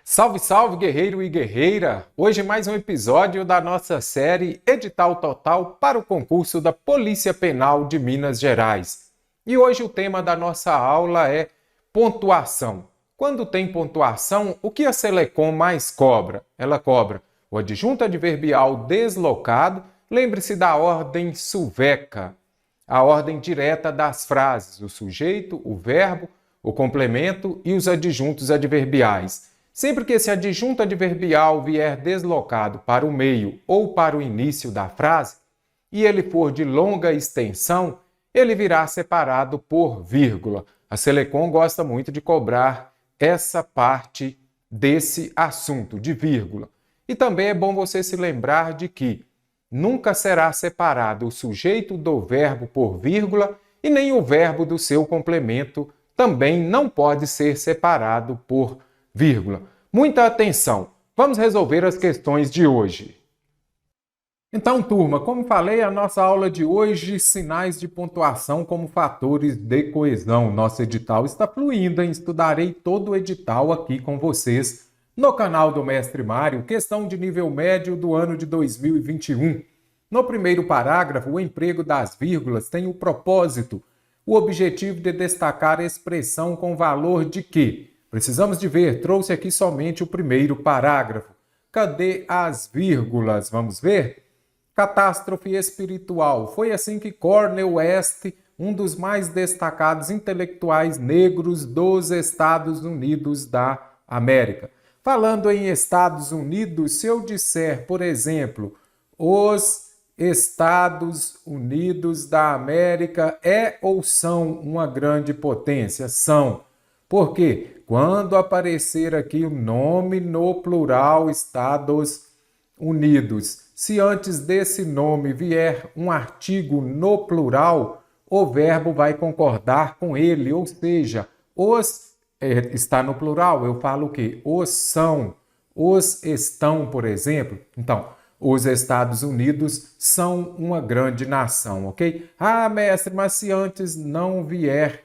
Salve, salve, guerreiro e guerreira! Hoje mais um episódio da nossa série Edital Total para o concurso da Polícia Penal de Minas Gerais. E hoje o tema da nossa aula é pontuação. Quando tem pontuação, o que a Selecom mais cobra? Ela cobra o adjunto adverbial deslocado, lembre-se da ordem suveca, a ordem direta das frases, o sujeito, o verbo, o complemento e os adjuntos adverbiais. Sempre que esse adjunto adverbial vier deslocado para o meio ou para o início da frase, e ele for de longa extensão, ele virá separado por vírgula. A Selecom gosta muito de cobrar essa parte desse assunto, de vírgula. E também é bom você se lembrar de que nunca será separado o sujeito do verbo por vírgula e nem o verbo do seu complemento também não pode ser separado por vírgula. Muita atenção! Vamos resolver as questões de hoje. Então, turma, como falei, a nossa aula de hoje, sinais de pontuação como fatores de coesão. Nosso edital está fluindo, hein? Estudarei todo o edital aqui com vocês no canal do Mestre Mário, questão de nível médio do ano de 2021. No primeiro parágrafo, o emprego das vírgulas tem o propósito, o objetivo de destacar a expressão com valor de que? Precisamos de ver, trouxe aqui somente o primeiro parágrafo. Cadê as vírgulas? Vamos ver? Catástrofe espiritual. Foi assim que Cornel West, um dos mais destacados intelectuais negros dos Estados Unidos da América. Falando em Estados Unidos, se eu disser, por exemplo, os Estados Unidos da América é ou são uma grande potência? São. Por quê? Quando aparecer aqui o nome no plural Estados Unidos, se antes desse nome vier um artigo no plural, o verbo vai concordar com ele, ou seja, os está no plural, eu falo o quê? Os são, os estão, por exemplo. Então, os Estados Unidos são uma grande nação, ok? Ah, mestre, mas se antes não vier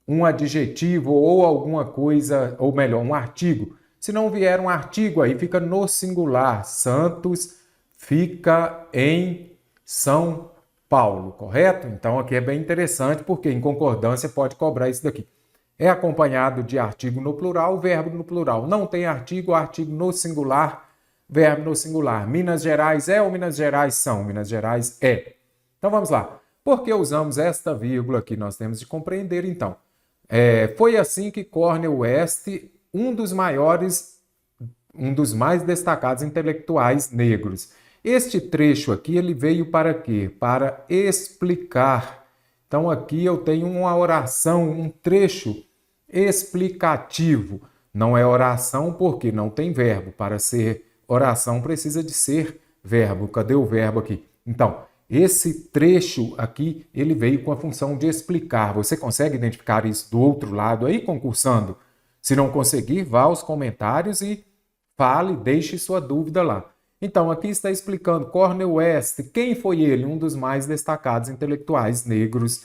um adjetivo ou alguma coisa, ou melhor, um artigo. Se não vier um artigo, aí fica no singular. Santos fica em São Paulo, correto? Então aqui é bem interessante, porque em concordância pode cobrar isso daqui. É acompanhado de artigo no plural, verbo no plural. Não tem artigo, artigo no singular, verbo no singular. Minas Gerais é ou Minas Gerais são? Minas Gerais é. Então vamos lá. Por que usamos esta vírgula aqui? Nós temos de compreender então. Foi assim que Cornel West, um dos mais destacados intelectuais negros. Este trecho aqui, ele veio para quê? Para explicar. Então aqui eu tenho uma oração, um trecho explicativo. Não é oração porque não tem verbo. Para ser oração precisa de ser verbo. Cadê o verbo aqui? Então, esse trecho aqui, ele veio com a função de explicar. Você consegue identificar isso do outro lado aí, concursando? Se não conseguir, vá aos comentários e fale, deixe sua dúvida lá. Então, aqui está explicando Cornel West. Quem foi ele? Um dos mais destacados intelectuais negros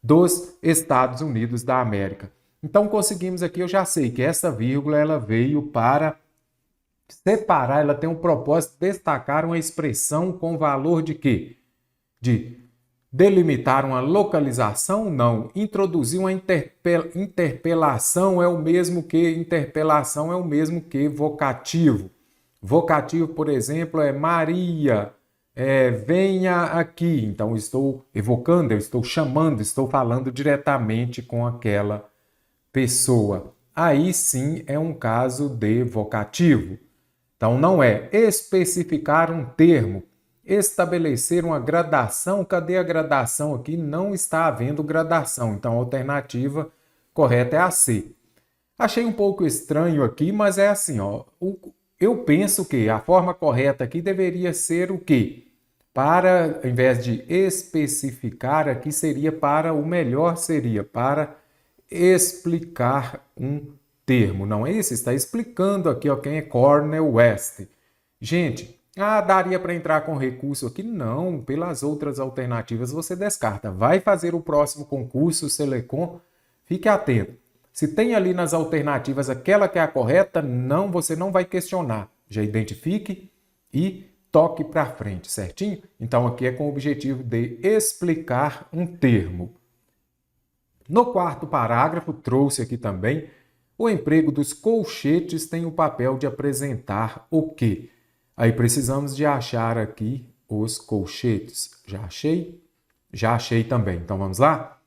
dos Estados Unidos da América. Então, conseguimos aqui, eu já sei que essa vírgula, ela veio para separar, ela tem um propósito de destacar uma expressão com valor de quê? De delimitar uma localização? Não. Introduzir uma interpelação é o mesmo que vocativo. Vocativo, por exemplo, é Maria, venha aqui. Então, estou evocando, eu estou chamando, estou falando diretamente com aquela pessoa. Aí sim é um caso de vocativo. Então, não é especificar um termo, estabelecer uma gradação. Cadê a gradação aqui? Não está havendo gradação. Então, a alternativa correta é a C. Achei um pouco estranho aqui, mas é assim, ó. Eu penso que a forma correta aqui deveria ser o quê? Para, ao invés de especificar, aqui seria para, o melhor seria para explicar um termo. Não é isso? Está explicando aqui, ó, quem é Cornel West. Gente, daria para entrar com recurso aqui? Não, pelas outras alternativas você descarta. Vai fazer o próximo concurso, Selecom, fique atento. Se tem ali nas alternativas aquela que é a correta, não, você não vai questionar. Já identifique e toque para frente, certinho? Então aqui é com o objetivo de explicar um termo. No quarto parágrafo, trouxe aqui também, o emprego dos colchetes tem o papel de apresentar o quê? Aí precisamos de achar aqui os colchetes. Já achei? Já achei também. Então vamos lá?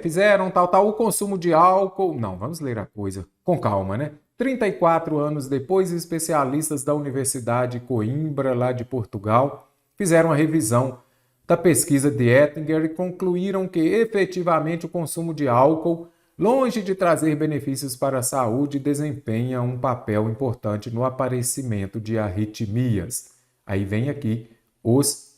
Fizeram tal, o consumo de álcool... Não, vamos ler a coisa com calma, né? 34 anos depois, especialistas da Universidade de Coimbra, lá de Portugal, fizeram a revisão da pesquisa de Ettinger e concluíram que, efetivamente, o consumo de álcool, longe de trazer benefícios para a saúde, desempenha um papel importante no aparecimento de arritmias. Aí vem aqui os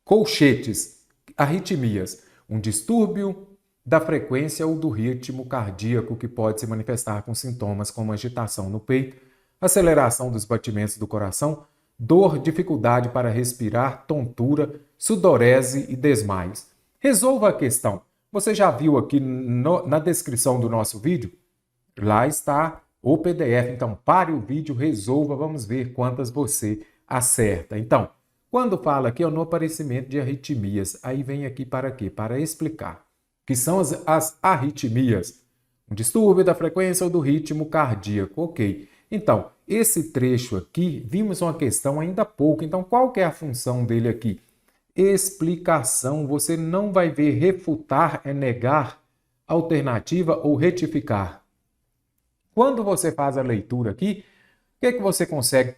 colchetes, arritmias, um distúrbio da frequência ou do ritmo cardíaco que pode se manifestar com sintomas como agitação no peito, aceleração dos batimentos do coração, dor, dificuldade para respirar, tontura, sudorese e desmaios. Resolva a questão. Você já viu aqui na descrição do nosso vídeo? Lá está o PDF. Então, pare o vídeo, resolva, vamos ver quantas você acerta. Então, quando fala aqui no aparecimento de arritmias, aí vem aqui para quê? Para explicar que são as arritmias, um distúrbio da frequência ou do ritmo cardíaco. Ok. Então, esse trecho aqui, vimos uma questão ainda há pouco. Então, qual que é a função dele aqui? Explicação. Você não vai ver refutar, é negar, alternativa ou retificar. Quando você faz a leitura aqui, o que é que você consegue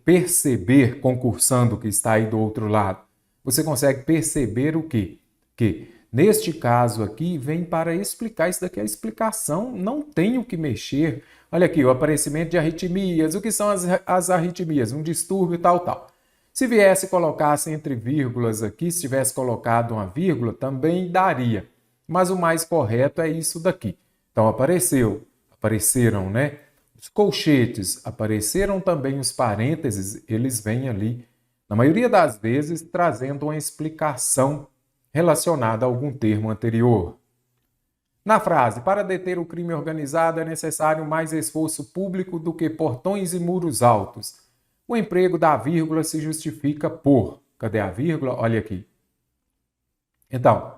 perceber, concursando que está aí do outro lado? Você consegue perceber o quê? Que, neste caso aqui, vem para explicar. Isso daqui é a explicação, não tem o que mexer. Olha aqui, o aparecimento de arritmias. O que são as arritmias? Um distúrbio tal. Se viesse e colocasse entre vírgulas aqui, se tivesse colocado uma vírgula, também daria. Mas o mais correto é isso daqui. Então, apareceram, né? Os colchetes, apareceram também os parênteses, eles vêm ali, na maioria das vezes, trazendo uma explicação relacionada a algum termo anterior. Na frase, para deter o crime organizado é necessário mais esforço público do que portões e muros altos. O emprego da vírgula se justifica por... Cadê a vírgula? Olha aqui. Então,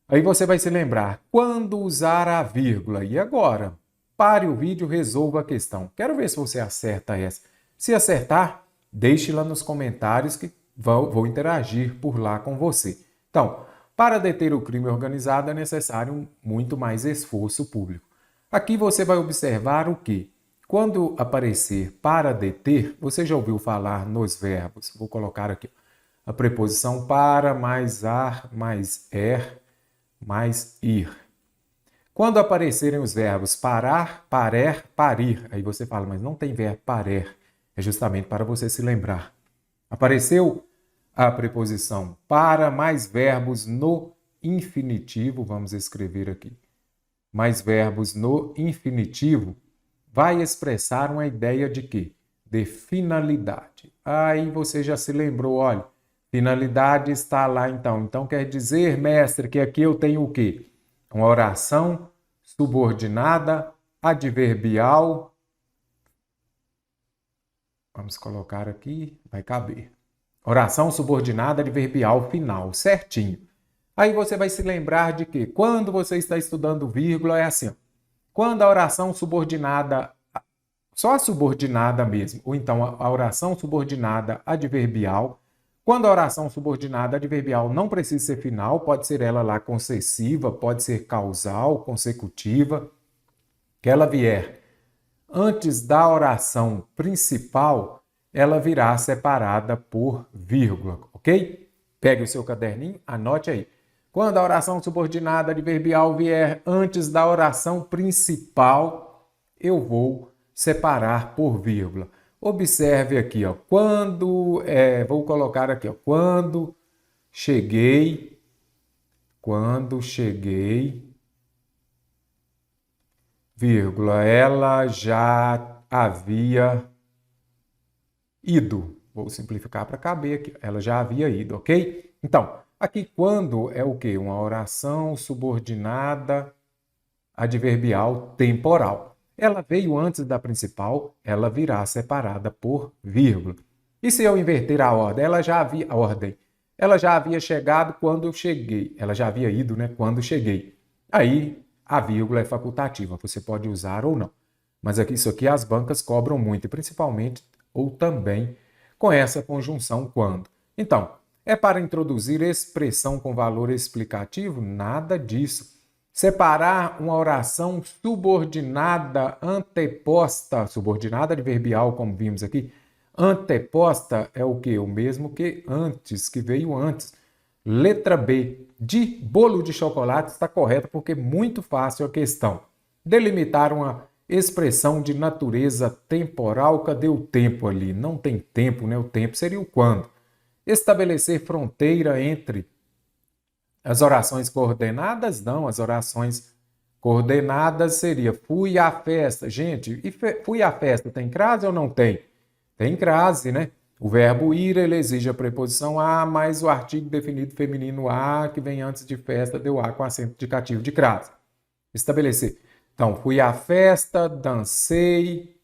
aí você vai se lembrar, quando usar a vírgula? E agora? Pare o vídeo, resolva a questão. Quero ver se você acerta essa. Se acertar, deixe lá nos comentários que vou interagir por lá com você. Então, para deter o crime organizado é necessário muito mais esforço público. Aqui você vai observar o quê? Quando aparecer para deter, você já ouviu falar nos verbos. Vou colocar aqui a preposição para, mais ar, mais mais ir. Quando aparecerem os verbos parar, parer, parir, aí você fala, mas não tem verbo parer. É justamente para você se lembrar. Apareceu a preposição para mais verbos no infinitivo, vamos escrever aqui. Mais verbos no infinitivo vai expressar uma ideia de quê? De finalidade. Aí você já se lembrou, olha, finalidade está lá então. Então quer dizer, mestre, que aqui eu tenho o quê? Uma oração subordinada, adverbial. Vamos colocar aqui, vai caber. Oração subordinada, adverbial final, certinho. Aí você vai se lembrar de que quando você está estudando vírgula é assim, ó. Quando a oração subordinada, só a subordinada mesmo, ou então a oração subordinada adverbial, quando a oração subordinada adverbial não precisa ser final, pode ser ela lá concessiva, pode ser causal, consecutiva, que ela vier antes da oração principal, ela virá separada por vírgula, ok? Pegue o seu caderninho, anote aí. Quando a oração subordinada adverbial vier antes da oração principal, eu vou separar por vírgula. Observe aqui, ó, vou colocar aqui, ó, quando cheguei, vírgula, ela já havia ido. Vou simplificar para caber aqui. Ela já havia ido, ok? Então, aqui quando é o quê? Uma oração subordinada adverbial temporal. Ela veio antes da principal, ela virá separada por vírgula. E se eu inverter a ordem? Ela já havia chegado quando eu cheguei. Ela já havia ido, né, quando cheguei. Aí a vírgula é facultativa, você pode usar ou não. Mas isso aqui as bancas cobram muito, e principalmente ou também com essa conjunção quando. Então, é para introduzir expressão com valor explicativo? Nada disso. Separar uma oração subordinada anteposta, subordinada adverbial, como vimos aqui. Anteposta é o quê? O mesmo que antes, que veio antes. Letra B, de bolo de chocolate, está correta porque é muito fácil a questão. Delimitar uma expressão de natureza temporal, cadê o tempo ali? Não tem tempo, né? O tempo seria o quando. Estabelecer fronteira entre as orações coordenadas? Não, as orações coordenadas seria fui à festa. Gente, e fui à festa tem crase ou não tem? Tem crase, né? O verbo ir, ele exige a preposição a, mais o artigo definido feminino a, que vem antes de festa, deu a com acento indicativo de crase. Estabelecer. Então, fui à festa, dancei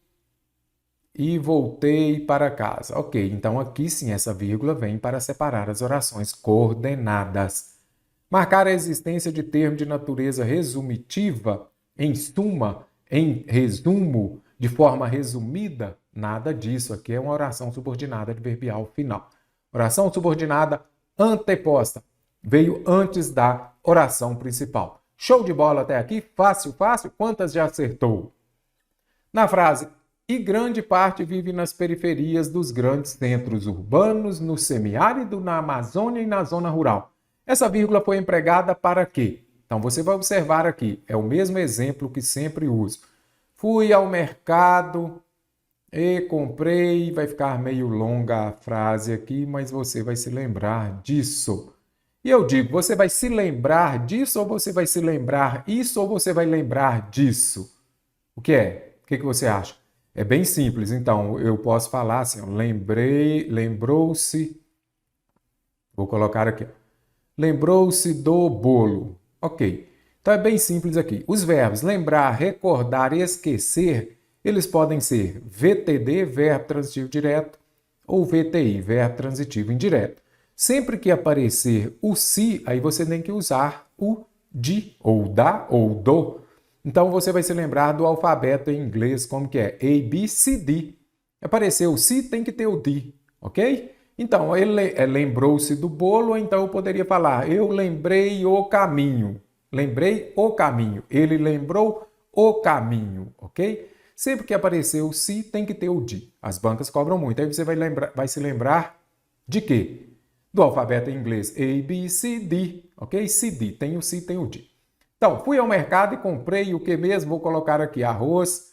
e voltei para casa. Ok, então aqui sim essa vírgula vem para separar as orações coordenadas. Marcar a existência de termo de natureza resumitiva, em suma, em resumo, de forma resumida, nada disso. Aqui é uma oração subordinada adverbial final. Oração subordinada anteposta. Veio antes da oração principal. Show de bola até aqui? Fácil, fácil? Quantas já acertou? Na frase, e grande parte vive nas periferias dos grandes centros urbanos, no semiárido, na Amazônia e na zona rural. Essa vírgula foi empregada para quê? Então, você vai observar aqui, é o mesmo exemplo que sempre uso. Fui ao mercado e comprei, vai ficar meio longa a frase aqui, mas você vai se lembrar disso. E eu digo, você vai se lembrar disso ou você vai se lembrar isso ou você vai lembrar disso? O que é? O que você acha? É bem simples, então eu posso falar assim, ó, lembrou-se, vou colocar aqui, lembrou-se do bolo. Ok, então é bem simples aqui. Os verbos lembrar, recordar e esquecer, eles podem ser VTD, verbo transitivo direto, ou VTI, verbo transitivo indireto. Sempre que aparecer o se, aí você tem que usar o de, ou da, ou do. Então, você vai se lembrar do alfabeto em inglês, como que é A, B, C, D. Apareceu o se, tem que ter o D, ok? Então, ele lembrou-se do bolo, então eu poderia falar, eu lembrei o caminho. Lembrei o caminho. Ele lembrou o caminho, ok? Sempre que aparecer o se, tem que ter o de. As bancas cobram muito. Aí você vai se lembrar de quê? Do alfabeto em inglês A, B, C, D, ok? C, D. Tem o se, tem o de. Então, fui ao mercado e comprei o que mesmo? Vou colocar aqui arroz,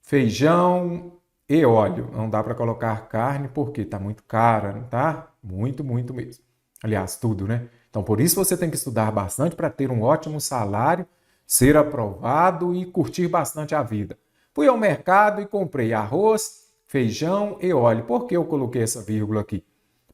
feijão e óleo. Não dá para colocar carne porque está muito cara, não tá? Muito, muito mesmo. Aliás, tudo, né? Então, por isso você tem que estudar bastante para ter um ótimo salário, ser aprovado e curtir bastante a vida. Fui ao mercado e comprei arroz, feijão e óleo. Por que eu coloquei essa vírgula aqui?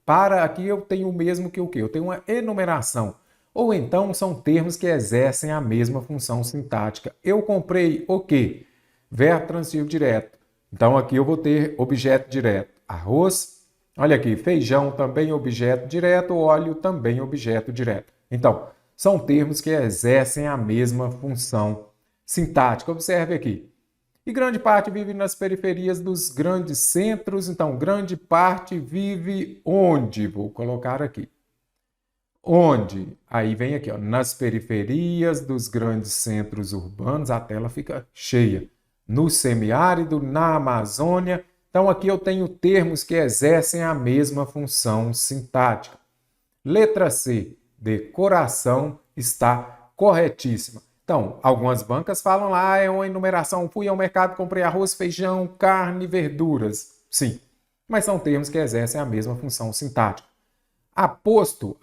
Para aqui eu tenho o mesmo que o quê? Eu tenho uma enumeração. Ou então são termos que exercem a mesma função sintática. Eu comprei o quê? Verbo transitivo direto. Então aqui eu vou ter objeto direto. Arroz, olha aqui, feijão também objeto direto, óleo também objeto direto. Então, são termos que exercem a mesma função sintática. Observe aqui. E grande parte vive nas periferias dos grandes centros. Então, grande parte vive onde? Vou colocar aqui. Onde? Aí vem aqui, ó, nas periferias dos grandes centros urbanos, a tela fica cheia. No semiárido, na Amazônia. Então, aqui eu tenho termos que exercem a mesma função sintática. Letra C, decoração, está corretíssima. Então, algumas bancas falam lá, é uma enumeração, fui ao mercado, comprei arroz, feijão, carne, verduras. Sim, mas são termos que exercem a mesma função sintática. Aposto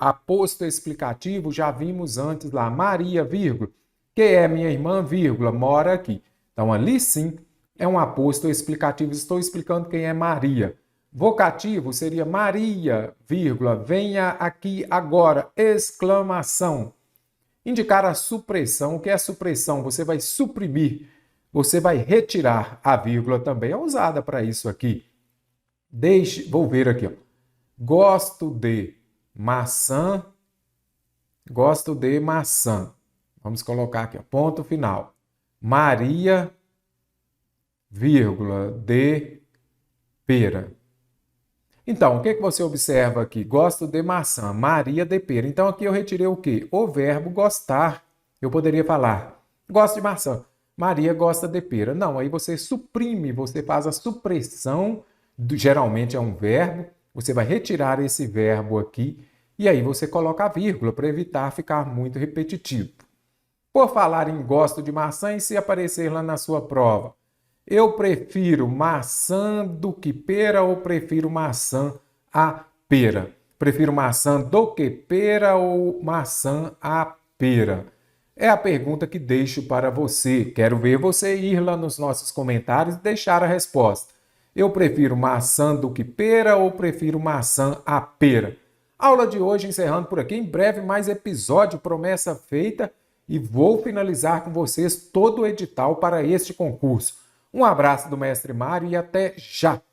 explicativo, já vimos antes lá, Maria, vírgula, que é minha irmã, vírgula, mora aqui. Então, ali sim, é um aposto explicativo, estou explicando quem é Maria. Vocativo seria Maria, vírgula, venha aqui agora, exclamação. Indicar a supressão. O que é supressão? Você vai suprimir, você vai retirar. A vírgula também é usada para isso aqui. Vou ver aqui, ó. Gosto de maçã. Gosto de maçã. Vamos colocar aqui, ó, ponto final. Maria, vírgula, de pera. Então, o que você observa aqui? Gosto de maçã, Maria de pera. Então, aqui eu retirei o quê? O verbo gostar. Eu poderia falar, gosto de maçã, Maria gosta de pera. Não, aí você suprime, você faz a supressão, geralmente é um verbo, você vai retirar esse verbo aqui, e aí você coloca a vírgula para evitar ficar muito repetitivo. Por falar em gosto de maçã, e se aparecer lá na sua prova, eu prefiro maçã do que pera ou prefiro maçã a pera? Prefiro maçã do que pera ou maçã a pera? É a pergunta que deixo para você. Quero ver você ir lá nos nossos comentários e deixar a resposta. Eu prefiro maçã do que pera ou prefiro maçã a pera? Aula de hoje encerrando por aqui. Em breve mais episódio, promessa feita. E vou finalizar com vocês todo o edital para este concurso. Um abraço do Mestre Mário e até já!